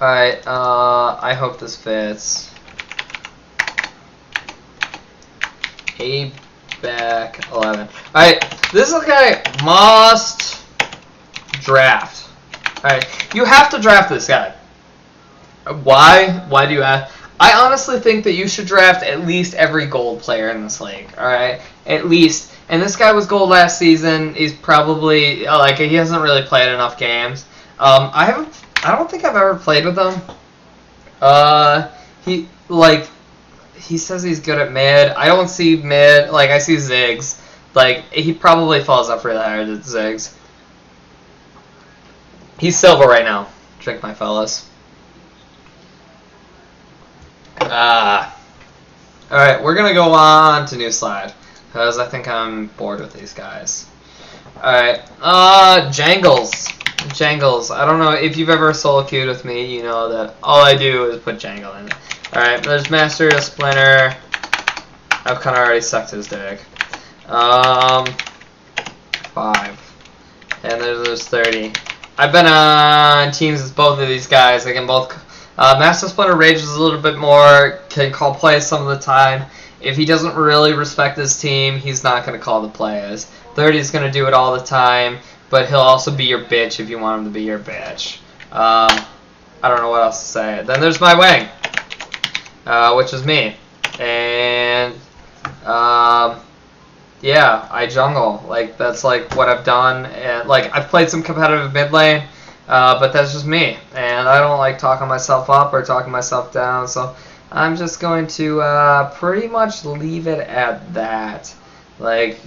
Alright, I hope this fits. A back 11. Alright, this is a guy must draft. Alright, you have to draft this guy. Why? Why do you ask? I honestly think that you should draft at least every gold player in this league. Alright? At least. And this guy was gold last season. He's probably, like, he hasn't really played enough games. I don't think I've ever played with him. He says he's good at mid. I don't see mid. Like, I see Ziggs. Like, he probably falls up really hard at Ziggs. He's silver right now. Drink, my fellas. Alright, we're going to go on to new slide. Because I think I'm bored with these guys. Alright, Jangles. Jangles. I don't know if you've ever solo queued with me, you know that all I do is put Jangle in it. Alright, there's Master, Splinter. I've kind of already sucked his dick. 5. And there's 30. I've been on teams with both of these guys. They can both... Master Splinter rages a little bit more, can call plays some of the time. If he doesn't really respect his team, he's not going to call the plays. 30 is going to do it all the time, but he'll also be your bitch if you want him to be your bitch. I don't know what else to say. Then there's my wing, which is me. And, yeah, I jungle. Like, that's, like, what I've done. And, like, I've played some competitive mid lane, but that's just me. And I don't like talking myself up or talking myself down, so I'm just going to pretty much leave it at that. Like,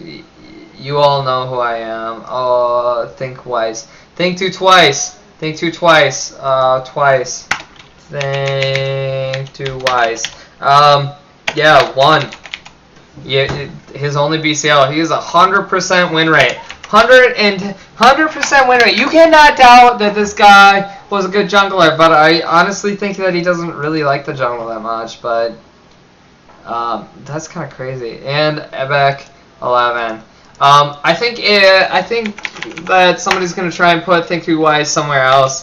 you all know who I am. Oh, think twice. Think twice. Think twice. Twice. Think twice. Yeah, 1. Yeah, his only BCL. He has 100% win rate. 100% win rate. You cannot doubt that this guy was a good jungler, but I honestly think that he doesn't really like the jungle that much. But that's kind of crazy. And Ebek 11. I think that somebody's gonna try and put Think Too Wise somewhere else.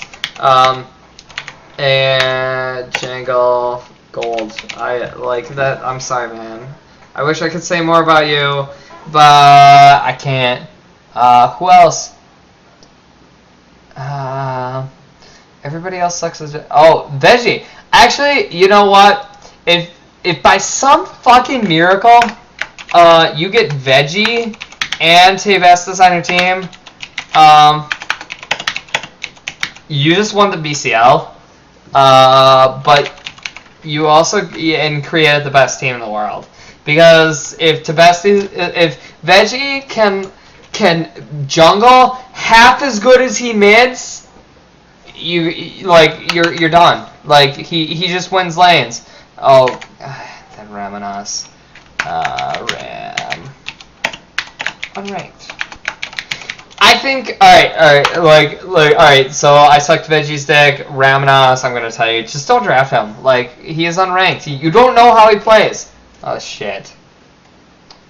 And Jangle Gold. I like that. I'm sorry, man. I wish I could say more about you, but I can't. Who else? Everybody else sucks as... Oh, Veggie. Actually, you know what? If by some fucking miracle, you get Veggie and Tavestas on your team, you just won the BCL. But you also created the best team in the world. Because if Veggie can jungle half as good as he mids, you're done. Like he just wins lanes. Oh, that Ramanas. Ram. Unranked. I think alright, so I sucked Veggie's dick, Ramanas, I'm gonna tell you, just don't draft him. Like, he is unranked. You don't know how he plays. Oh shit.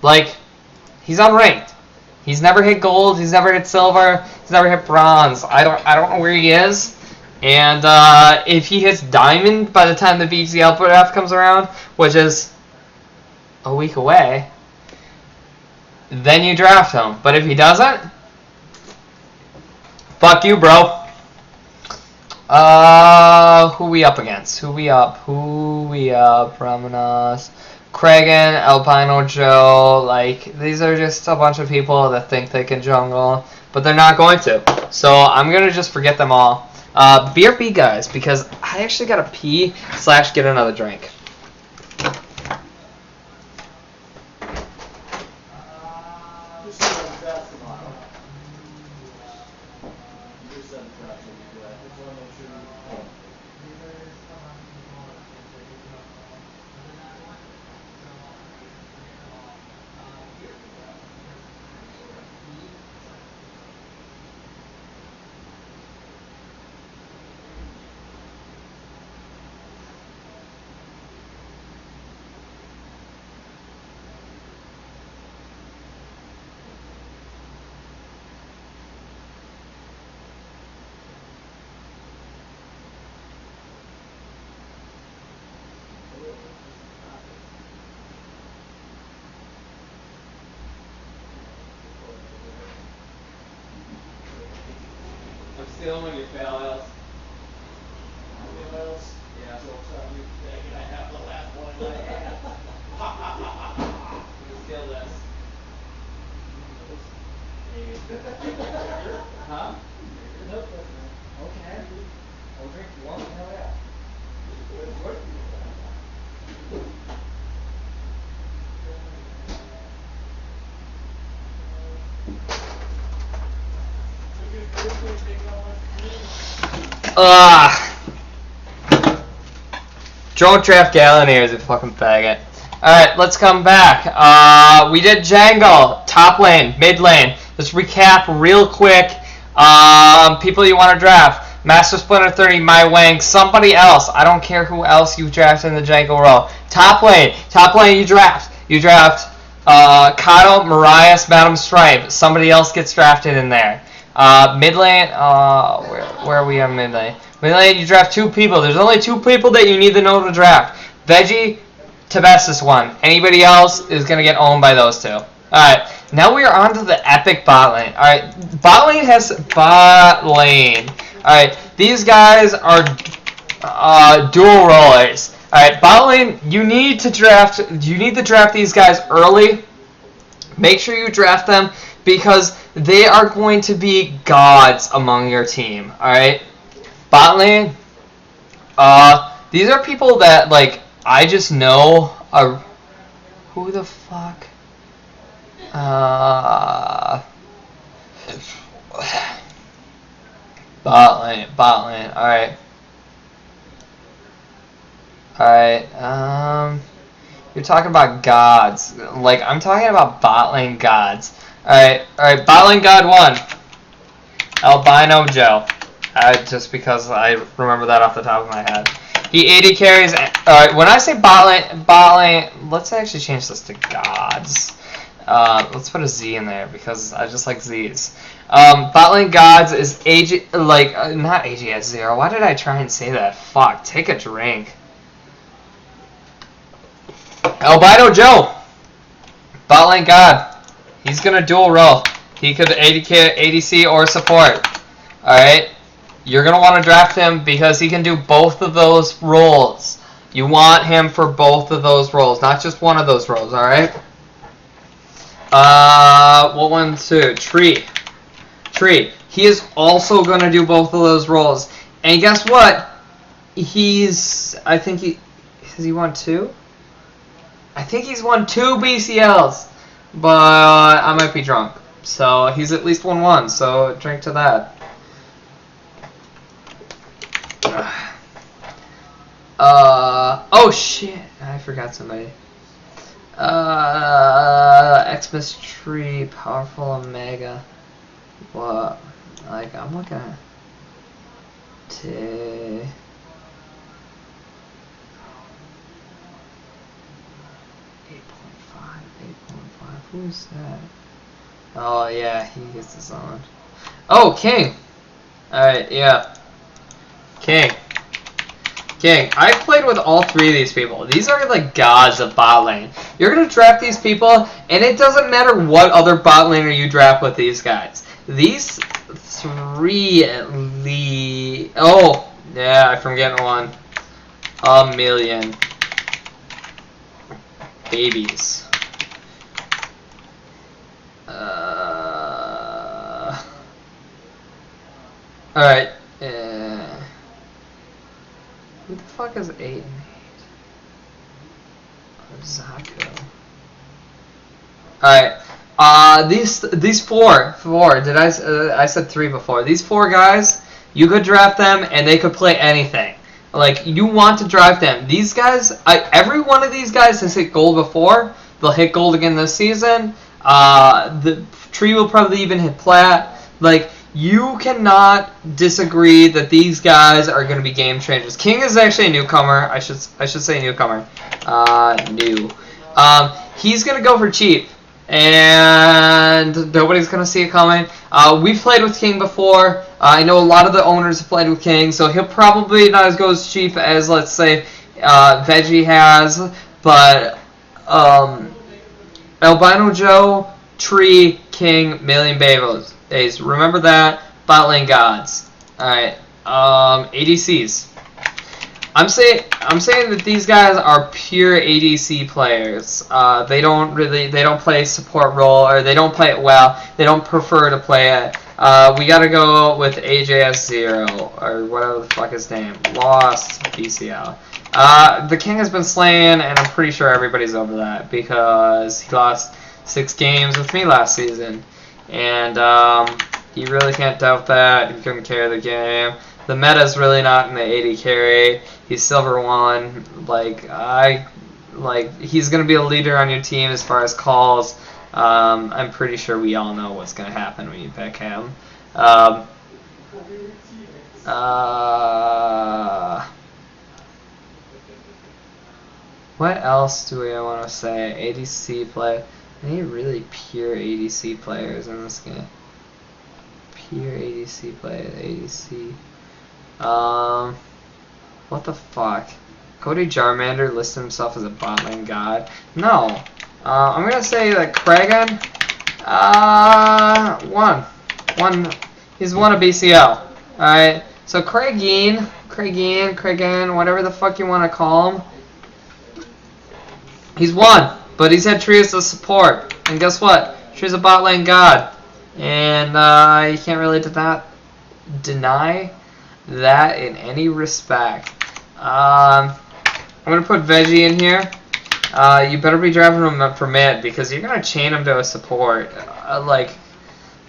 Like, he's unranked. He's never hit gold, he's never hit silver, he's never hit bronze. I don't know where he is. And if he hits diamond by the time the BCL draft comes around, which is a week away, then you draft him. But if he doesn't, fuck you, bro. Who we up against? Who we up? Ramanas, Kragan, Alpino Joe. Like, these are just a bunch of people that think they can jungle, but they're not going to. So I'm gonna just forget them all. BRB guys, because I actually gotta pee / get another drink. steal them when you fail else. Yeah, so you can I have the last one in my hand. You steal this. Huh? Nope. Okay. I'll drink one. Hell yeah. Don't draft Gallon here as a fucking faggot. Alright, let's come back. We did Jangle, top lane, mid lane. Let's recap real quick. People you want to draft. Master Splinter 30, My Wang, somebody else. I don't care who else you draft in the Jangle row. Top lane you draft. You draft Kato, Marias, Madam Stripe. Somebody else gets drafted in there. Mid lane, where are we on mid lane? Mid lane, you draft 2 people. There's only 2 people that you need to know to draft. Veggie, Tabessus 1. Anybody else is going to get owned by those 2. Alright, now we are on to the epic bot lane. Alright, bot lane has bot lane. Alright, these guys are dual rollers. Alright, bot lane, you need to draft these guys early. Make sure you draft them because they are going to be gods among your team. Alright? Bot lane, these are people that, like, I just know are... Who the fuck? Bot lane, alright. Alright, you're talking about gods. Like, I'm talking about bot lane gods. Alright, bot lane god 1. Albino Joe. Just because I remember that off the top of my head. He 80 carries. Alright, when I say bot lane, let's actually change this to gods. Let's put a Z in there because I just like Z's. Bot lane gods is not AGS 0. Why did I try and say that? Fuck, take a drink. Albino Joe. Bot lane god. He's gonna dual roll. He could ADC or support. Alright? You're going to want to draft him because he can do both of those roles. You want him for both of those roles, not just one of those roles, alright? What one, two? Tree. He is also going to do both of those roles. And guess what? Has he won 2? I think he's won 2 BCLs. But I might be drunk. So he's at least won 1, so drink to that. Oh shit, I forgot somebody. Xmas Tree, Powerful Omega. What? Like, I'm looking at 8.5. Who's that? Oh yeah, he gets his own. Oh, King! Alright, yeah. King. I've played with all 3 of these people. These are like gods of bot lane. You're going to draft these people, and it doesn't matter what other bot laner you draft with these guys. These 3 at least... Oh, yeah, I'm forgetting one. A million. Babies. Alright. Who the fuck is 8 and 8? Zaku. Alright. These four. I said 3 before. These 4 guys, you could draft them and they could play anything. Like, you want to draft them. These guys, every one of these guys has hit gold before. They'll hit gold again this season. The Tree will probably even hit plat. Like, you cannot disagree that these guys are going to be game changers. King is actually a newcomer. I should say newcomer. New. He's going to go for cheap, and nobody's going to see it coming. We've played with King before. I know a lot of the owners have played with King, so he'll probably not go as cheap as, let's say, Veggie has. But Albino Joe, Tree, King, Million Babos. Remember that. Bot lane gods. Alright, ADCs. I'm saying that these guys are pure ADC players. They don't play support role, or they don't play it well. They don't prefer to play it. We gotta go with AJS0 or whatever the fuck his name. Lost BCL. The king has been slain, and I'm pretty sure everybody's over that because he lost 6 games with me last season, and you really can't doubt that. He couldn't carry the game. The meta's really not in the 80 carry. He's silver 1. He's gonna be a leader on your team as far as calls. I'm pretty sure we all know what's gonna happen when you pick him. What else do we want to say? ADC play. Any really pure ADC players in this game? Pure ADC players. ADC. What the fuck? Cody Jarmander listed himself as a bot lane god. No. I'm gonna say that Kragan, he's won a BCL. Alright, so Kragan, whatever the fuck you want to call him, he's won, but he's had Trios as support, and guess what? She's a bot lane god, and you can't really deny that in any respect. I'm gonna put Veggie in here. You better be driving him for mid because you're gonna chain him to a support.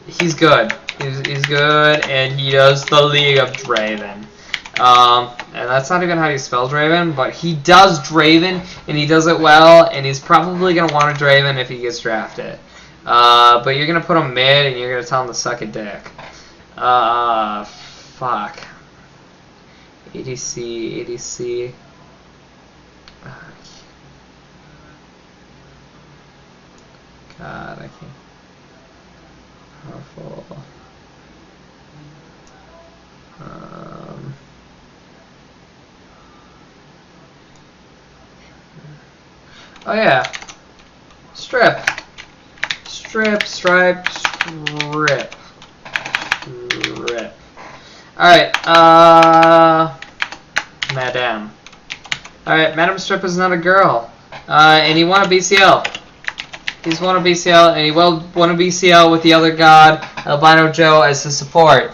He's good. He's good, and he does the League of Draven. And that's not even how you spell Draven, but he does Draven, and he does it well, and he's probably gonna want to Draven if he gets drafted. But you're gonna put him mid, and you're gonna tell him to suck a dick. Fuck. ADC. God, I can't. Powerful. Oh yeah. Stripe. Alright, Madame. Alright, Madame Strip is not a girl. And he won a BCL. He's won a BCL, and he will won a BCL with the other god, Albino Joe, as his support.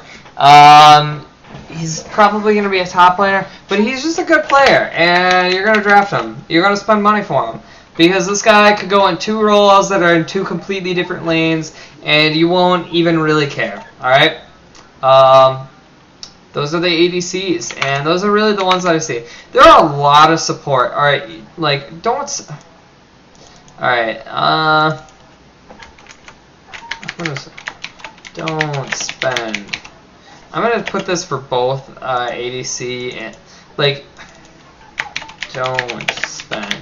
He's probably going to be a top laner, but he's just a good player, and you're going to draft him. You're going to spend money for him. Because this guy could go in 2 roles that are in 2 completely different lanes, and you won't even really care. Alright? Those are the ADCs, and those are really the ones that I see. There are a lot of support. Alright, don't... Alright, don't spend. I'm gonna put this for both ADC and don't spend.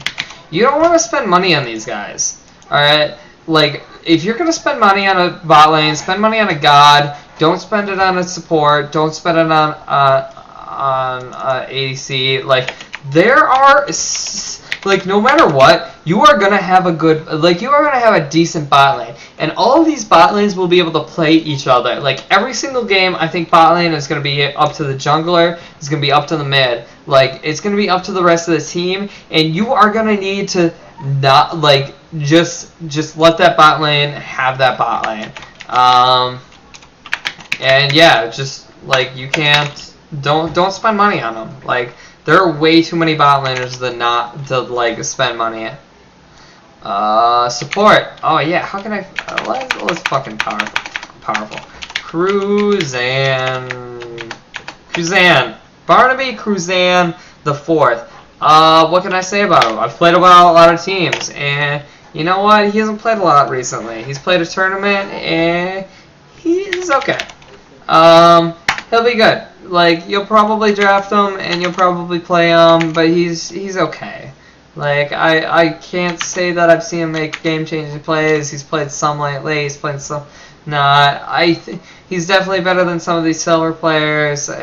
You don't want to spend money on these guys. Alright, if you're gonna spend money on a bot lane, spend money on a god. Don't spend it on a support. Don't spend it on ADC. There are no matter what, you are gonna have a good, you are gonna have a decent bot lane, and all of these bot lanes will be able to play each other. Every single game, I think bot lane is gonna be up to the jungler. It's gonna be up to the mid. It's gonna be up to the rest of the team, and you are gonna need to not just let that bot lane have that bot lane. And yeah, just you can't don't spend money on them. There are way too many bot laners not to spend money. Support. Oh yeah, how can I? Let's fucking powerful. Cruzan. Barnaby Cruzan the 4th. What can I say about him? I've played about a lot of teams, and you know what? He hasn't played a lot recently. He's played a tournament, and he's okay. He'll be good. You'll probably draft him, and you'll probably play him, but he's okay. I can't say that I've seen him make game-changing plays. He's played some lately. He's played some not. He's definitely better than some of these silver players, and